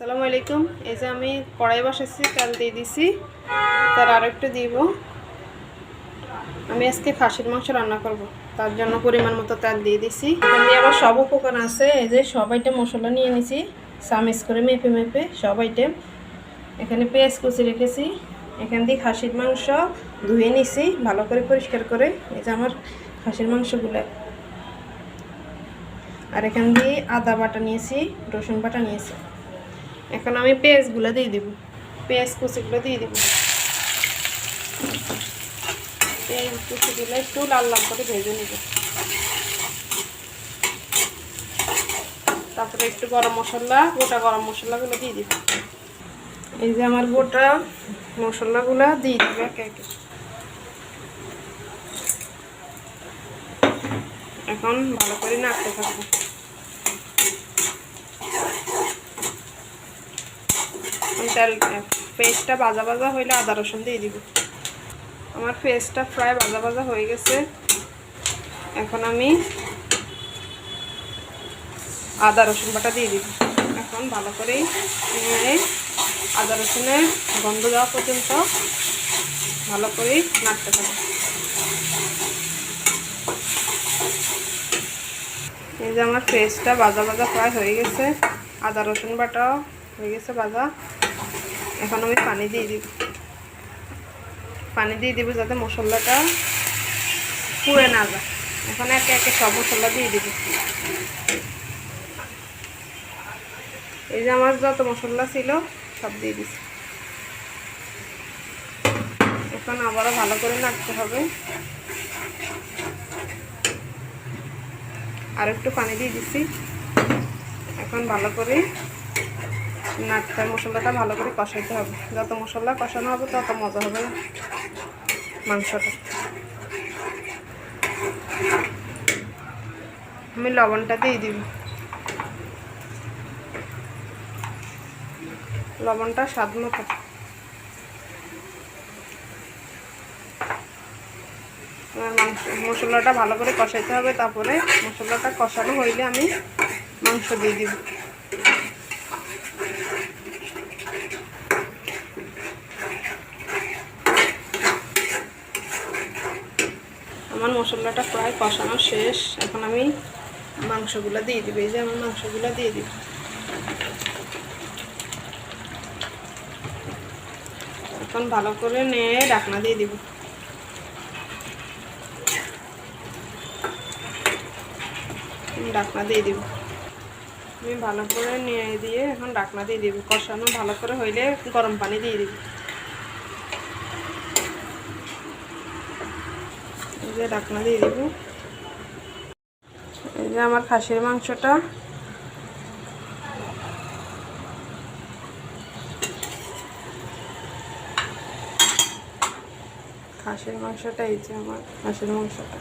আসসালামু আলাইকুম। এই যে আমি কড়াই বসাচ্ছি, তেল দিয়ে দিছি, তার আর একটু দিব। আমি আজকে খাসির মাংস রান্না করব, তার জন্য পরিমাণ মতো তেল দিয়ে দিছি। এখানে আমার সব উপকরণ আছে। এই যে সব আইটেম মশলা নিয়ে নিছি, চামচ করে মেপে মেপে সব আইটেম। এখানে পেঁয়াজ কুচি রেখেছি। এখান দিয়ে খাসির মাংস ধুয়ে নিছি ভালো করে, পরিষ্কার করে। এই যে আমার খাসির মাংসগুলো। আর এখান দিয়ে আদা বাটা নিয়েছি, রসুন বাটা নিয়েছি। এখন আমি পেঁয়াজগুলো দিয়ে দিব, পেঁয়াজ কুচিগুলো দিয়ে দিব। পেঁয়াজ কুচিগুলো একটু লাল লাল করে ভেজে নিব। তারপরে একটু গরম মশলা, গোটা গরম মশলাগুলো দিয়ে দিব। এই যে আমার গোটা মশলাগুলো দিয়ে দিব একে একে। এখন ভালো করে নাড়তে থাকবো। তেল পেস্টটা ভাজা ভাজা হইলে আদা রসুন দিয়ে দিব। আমার পেস্টটা প্রায় ভাজা ভাজা হয়ে গেছে। এখন আমি আদা রসুন বাটা দিয়ে দিব। এখন ভালো করে আদা রসুনের গন্ধ দেওয়া পর্যন্ত ভালো করে নাড়তে থাকবো। এই যে আমার পেস্টটা ভাজা ভাজা প্রায় হয়ে গেছে, আদা রসুন বাটাও হয়ে গেছে ভাজা। এখন আমি পানি দিয়ে দিব। পানি দিয়ে দিব যাতে মশলাটা পুড়ে না যায়। এখন একে একে সব মশলা দিয়ে দিব। এই যে আমার যত মশলা ছিল সব দিয়ে দিচ্ছি। এখন আবারও ভালো করে নাড়তে হবে। আর একটু পানি দিয়ে দিচ্ছি। এখন ভালো করে নাড়তে, মশলাটা ভালো করে কষাইতে হবে। যত মশলা কষানো হবে তত মজা হবে মাংসটা। আমি লবণটা দিয়ে দিব। লবণটা স্বাদ মতো। মশলাটা ভালো করে কষাইতে হবে। তারপরে মশলাটা কষানো হইলে আমি মাংস দিয়ে দিব। আমার মশলাটা প্রায় কষানো শেষ। এখন আমি মাংসগুলো দিয়ে দিব। এই যে আমার মাংসগুলো দিয়ে দিব। এখন ভালো করে নিয়ে ঢাকনা দিয়ে দিব। ঢাকনা দিয়ে দিব। আমি ভালো করে নিয়ে দিয়ে এখন ঢাকনা দিয়ে দিব। কষানো ভালো করে হইলে গরম পানি দিয়ে দিব। এই যে ঢাকনা দিয়ে দিব। এই যে আমার খাসির মাংসটা এই যে আমার খাসির মাংসটা।